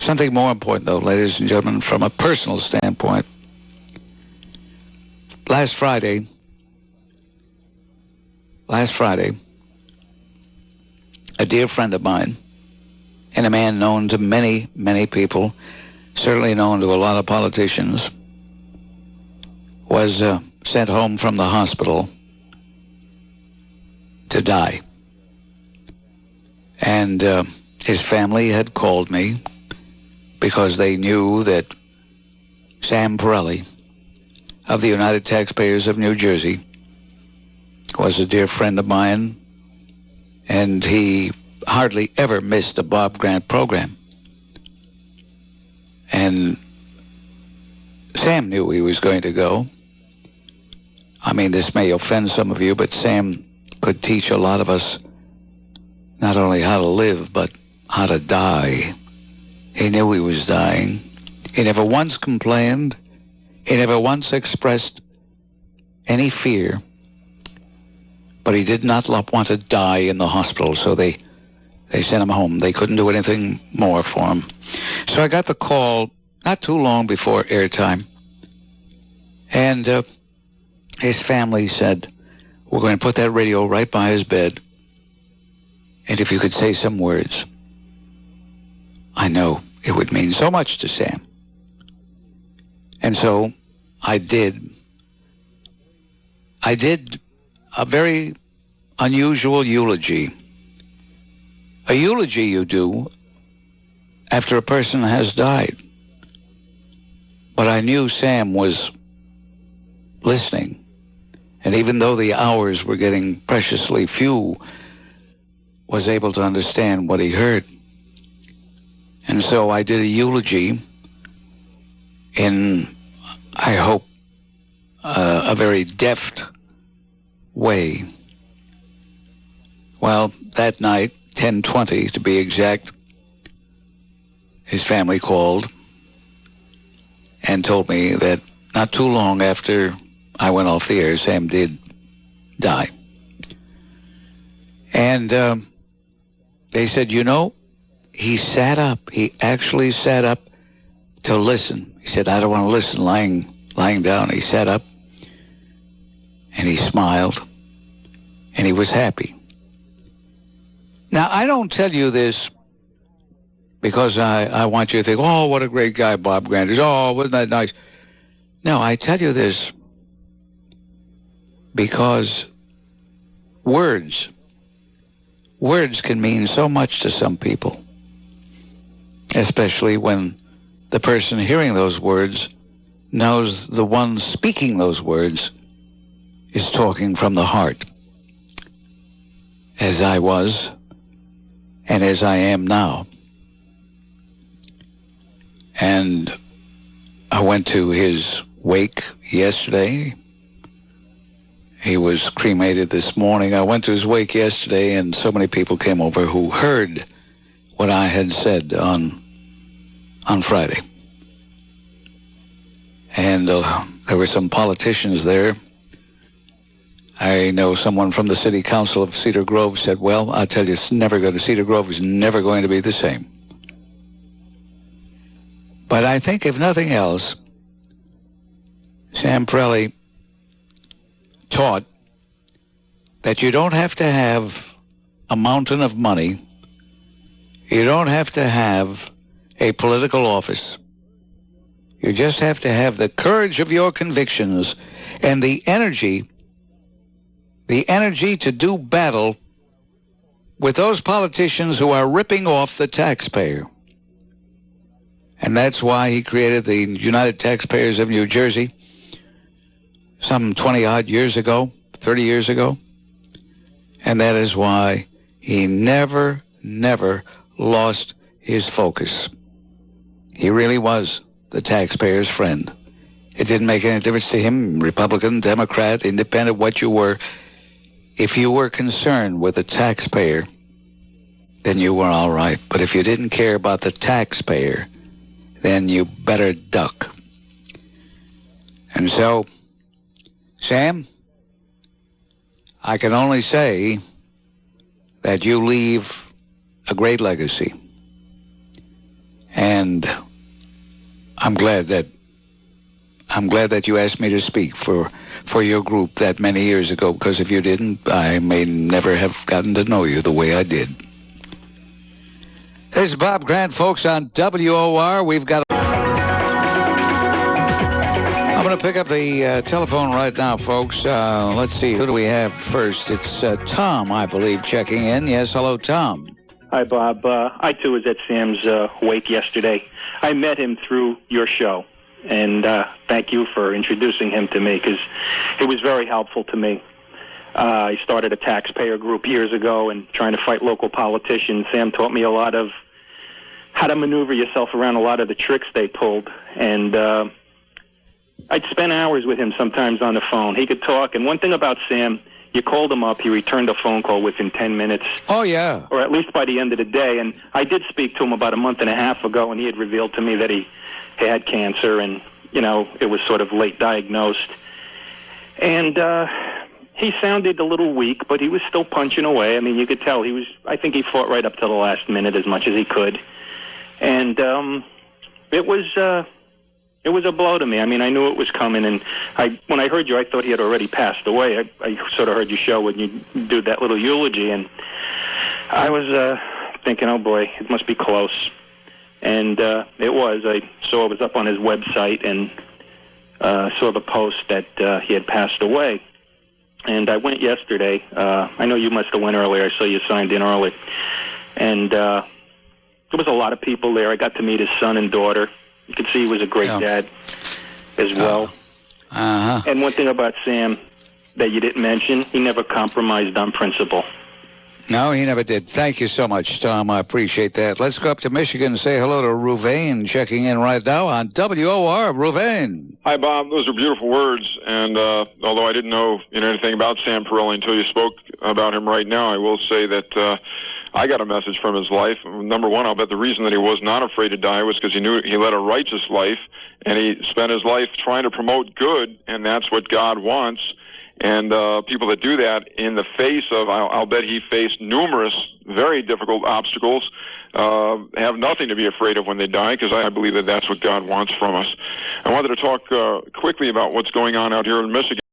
Something more important, though, ladies and gentlemen, from a personal standpoint. Last Friday, a dear friend of mine, and a man known to many, many people, certainly known to a lot of politicians, was sent home from the hospital to die. And his family had called me because they knew that Sam Perelli of the United Taxpayers of New Jersey was a dear friend of mine, and he hardly ever missed a Bob Grant program. And Sam knew he was going to go. I mean, this may offend some of you, but Sam could teach a lot of us not only how to live, but how to die. He knew he was dying. He never once complained. He never once expressed any fear. But he did not want to die in the hospital, so they sent him home. They couldn't do anything more for him. So I got the call not too long before airtime. And his family said, we're going to put that radio right by his bed. And if you could say some words, I know it would mean so much to Sam. And so I did. I did a very unusual eulogy. A eulogy you do after a person has died. But I knew Sam was listening. And even though the hours were getting preciously few, was able to understand what he heard. And so I did a eulogy in, I hope, a very deft way. Well, that night, 10:20 to be exact, his family called and told me that not too long after I went off the air, Sam did die. And they said, you know, he sat up. He actually sat up to listen. He said, I don't want to listen lying down. He sat up and he smiled and he was happy. Now, I don't tell you this because I want you to think, oh, what a great guy Bob Grant is. Oh, wasn't that nice? No, I tell you this because words can mean so much to some people, especially when the person hearing those words knows the one speaking those words is talking from the heart, as I was and as I am now. And I went to his wake yesterday. He was cremated this morning. I went to his wake yesterday, and so many people came over who heard what I had said on Friday. And there were some politicians there. I know someone from the city council of Cedar Grove said, well, I'll tell you, Cedar Grove is never going to be the same. But I think, if nothing else, Sam Perelli taught that you don't have to have a mountain of money. You don't have to have a political office. You just have to have the courage of your convictions and the energy to do battle with those politicians who are ripping off the taxpayer. And that's why he created the United Taxpayers of New Jersey some 20-odd years ago, 30 years ago. And that is why he never lost his focus. He really was the taxpayer's friend. It didn't make any difference to him, Republican, Democrat, Independent, what you were. If you were concerned with the taxpayer, then you were all right. But if you didn't care about the taxpayer, then you better duck. And so, Sam, I can only say that you leave a great legacy. And And I'm glad that you asked me to speak for your group that many years ago, because if you didn't, I may never have gotten to know you the way I did. This is Bob Grant, folks, on WOR. We've got... I'm going to pick up the telephone right now, folks. Let's see, who do we have first? It's Tom, I believe, checking in. Yes, hello, Tom. Hi, Bob. I, too, was at Sam's wake yesterday. I met him through your show, and thank you for introducing him to me, because it was very helpful to me. I started a taxpayer group years ago and trying to fight local politicians. Sam taught me a lot of how to maneuver yourself around a lot of the tricks they pulled, and I'd spend hours with him sometimes on the phone. He could talk, and one thing about Sam, you called him up, he returned a phone call within 10 minutes. Oh, yeah. Or at least by the end of the day. And I did speak to him about a month and a half ago, and he had revealed to me that he had cancer, and, you know, it was sort of late diagnosed. And he sounded a little weak, but he was still punching away. I mean, you could tell I think he fought right up to the last minute as much as he could. And it was a blow to me. I mean, I knew it was coming, and when I heard you, I thought he had already passed away. I sort of heard your show when you did that little eulogy, and I was thinking, oh boy, it must be close. And it was. I saw it was up on his website, and saw the post that he had passed away. And I went yesterday. I know you must have went earlier. I saw you signed in early. And there was a lot of people there. I got to meet his son and daughter. You could see he was a great dad as well. And one thing about Sam that you didn't mention, he never compromised on principle. No, he never did. Thank you so much, Tom. I appreciate that. Let's go up to Michigan and say hello to Ruvain, checking in right now on WOR. Ruvain. Hi, Bob. Those are beautiful words. And although I didn't know anything about Sam Perelli until you spoke about him right now, I will say that I got a message from his life. Number one, I'll bet the reason that he was not afraid to die was because he knew he led a righteous life, and he spent his life trying to promote good, and that's what God wants. And people that do that in the face of, I'll bet he faced numerous very difficult obstacles, have nothing to be afraid of when they die, because I believe that that's what God wants from us. I wanted to talk quickly about what's going on out here in Michigan.